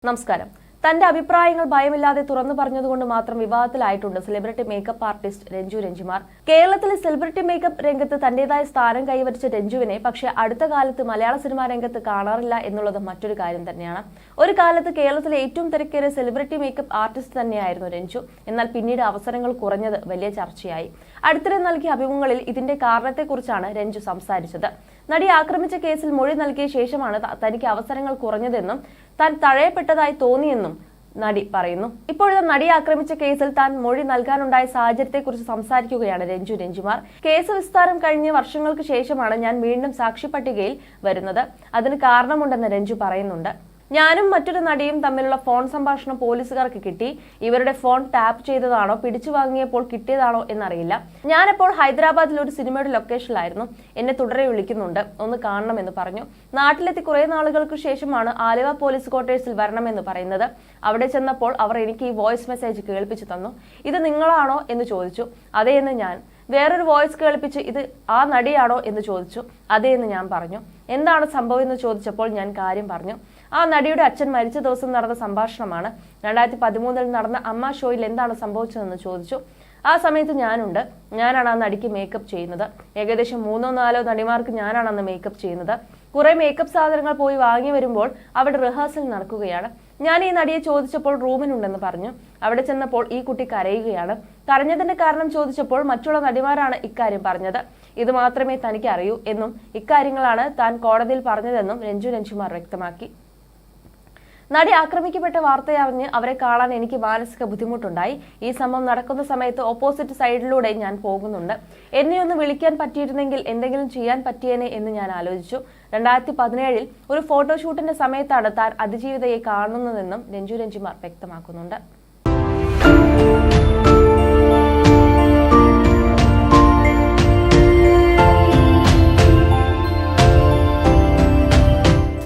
നമസ്കാരം. തന്റെ അഭിപ്രായങ്ങൾ ഭയമില്ലാതെ തുറന്നു പറഞ്ഞതുകൊണ്ട് മാത്രം വിവാദത്തിലായിട്ടുണ്ട് celebrity makeup artist Renju Renjimar. കേരളത്തിലെ സെലിബ്രിറ്റി മേക്കപ്പ് രംഗത്ത് തന്റേതായ സ്ഥാനം കൈവരിച്ച രഞ്ജുവിനെ പക്ഷേ അടുത്ത കാലത്ത് മലയാള സിനിമാ രംഗത്ത് കാണാറില്ല എന്നുള്ളത് മറ്റൊരു കാര്യം തന്നെയാണ്. ഒരു കാലത്ത് കേരളത്തിലെ ഏറ്റവും തിരക്കേറിയ സെലിബ്രിറ്റി മേക്കപ്പ് ആർട്ടിസ്റ്റ് തന്നെയായിരുന്നു രഞ്ജു. എന്നാൽ പിന്നീട് അവസരങ്ങൾ കുറഞ്ഞത് വലിയ ചർച്ചയായി. അടുത്തിടെ നൽകിയ അഭിമുഖങ്ങളിൽ ഇതിന്റെ കാരണത്തെക്കുറിച്ചാണ് രഞ്ജു സംസാരിച്ചത്. നടി ആക്രമിച്ച കേസിൽ മൊഴി നൽകിയ ശേഷമാണ് തനിക്ക് അവസരങ്ങൾ കുറഞ്ഞതെന്നും താൻ തഴയപ്പെട്ടതായി തോന്നിയെന്നും നടി പറയുന്നു. ഇപ്പോഴത്തെ നടി ആക്രമിച്ച കേസിൽ താൻ മൊഴി നൽകാനുണ്ടായ സാഹചര്യത്തെക്കുറിച്ച് സംസാരിക്കുകയാണ് രഞ്ജു രഞ്ജിമാർ. കേസ് വിസ്താരം കഴിഞ്ഞ് വർഷങ്ങൾക്ക് ശേഷമാണ് ഞാൻ വീണ്ടും സാക്ഷി പട്ടികയിൽ വരുന്നത്. അതിന് കാരണമുണ്ടെന്ന് രഞ്ജു പറയുന്നുണ്ട്. ഞാനും മറ്റൊരു നടിയും തമ്മിലുള്ള ഫോൺ സംഭാഷണം പോലീസുകാർക്ക് കിട്ടി. ഇവരുടെ ഫോൺ ടാപ്പ് ചെയ്തതാണോ പിടിച്ചു വാങ്ങിയപ്പോൾ കിട്ടിയതാണോ എന്നറിയില്ല. ഞാനപ്പോൾ ഹൈദരാബാദിൽ ഒരു സിനിമയുടെ ലൊക്കേഷനിലായിരുന്നു. എന്നെ തുടരെ വിളിക്കുന്നുണ്ട്, ഒന്ന് കാണണമെന്ന് പറഞ്ഞു. നാട്ടിലെത്തി കുറെ നാളുകൾക്ക് ശേഷമാണ് ആലുവ പോലീസ് ക്വാർട്ടേഴ്സിൽ വരണമെന്ന് പറയുന്നത്. അവിടെ ചെന്നപ്പോൾ അവർ എനിക്ക് ഈ വോയിസ് മെസ്സേജ് കേൾപ്പിച്ചു തന്നു. ഇത് നിങ്ങളാണോ എന്ന് ചോദിച്ചു. അതേ എന്ന് ഞാൻ. വേറൊരു വോയിസ് കേൾപ്പിച്ച് ഇത് ആ നടിയാണോ എന്ന് ചോദിച്ചു. അതേ എന്ന് ഞാൻ പറഞ്ഞു. എന്താണ് സംഭവം എന്ന് ചോദിച്ചപ്പോൾ ഞാൻ കാര്യം പറഞ്ഞു. ആ നടിയുടെ അച്ഛൻ മരിച്ച ദിവസം നടന്ന സംഭാഷണമാണ്. 2013 നടന്ന അമ്മ ഷോയിൽ എന്താണ് സംഭവിച്ചതെന്ന് ചോദിച്ചു. ആ സമയത്ത് ഞാനുണ്ട്. ഞാനാണ് ആ നടിക്ക് മേക്കപ്പ് ചെയ്യുന്നത്. ഏകദേശം 3-4 നടിമാർക്ക് ഞാനാണ് അന്ന് മേക്കപ്പ് ചെയ്യുന്നത്. കുറെ മേക്കപ്പ് സാധനങ്ങൾ പോയി വാങ്ങി വരുമ്പോൾ അവിടെ റിഹേഴ്സൽ നടക്കുകയാണ്. ഞാൻ ഈ നടിയെ ചോദിച്ചപ്പോൾ റൂമിനുണ്ടെന്ന് പറഞ്ഞു. അവിടെ ചെന്നപ്പോൾ ഈ കുട്ടി കരയുകയാണ്. കരഞ്ഞതിന്റെ കാരണം ചോദിച്ചപ്പോൾ മറ്റുള്ള നടിമാരാണ് ഇക്കാര്യം പറഞ്ഞത്. ഇത് മാത്രമേ തനിക്ക് അറിയൂ എന്നും ഇക്കാര്യങ്ങളാണ് താൻ കോടതിയിൽ പറഞ്ഞതെന്നും രഞ്ജു രഞ്ജിമാർ വ്യക്തമാക്കി. നടി ആക്രമിക്കപ്പെട്ട വാർത്തയറിഞ്ഞ് അവരെ കാണാൻ എനിക്ക് മാനസിക ബുദ്ധിമുട്ടുണ്ടായി. ഈ സംഭവം നടക്കുന്ന സമയത്ത് ഓപ്പോസിറ്റ് സൈഡിലൂടെ ഞാൻ പോകുന്നുണ്ട്. എന്നെ ഒന്ന് വിളിക്കാൻ പറ്റിയിരുന്നെങ്കിൽ എന്തെങ്കിലും ചെയ്യാൻ പറ്റിയേനെ എന്ന് ഞാൻ ആലോചിച്ചു. 2017 ഒരു ഫോട്ടോഷൂട്ടിന്റെ സമയത്താണ് താൻ അതിജീവിതയെ കാണുന്നതെന്നും രഞ്ജു രഞ്ജിമാർ വ്യക്തമാക്കുന്നുണ്ട്.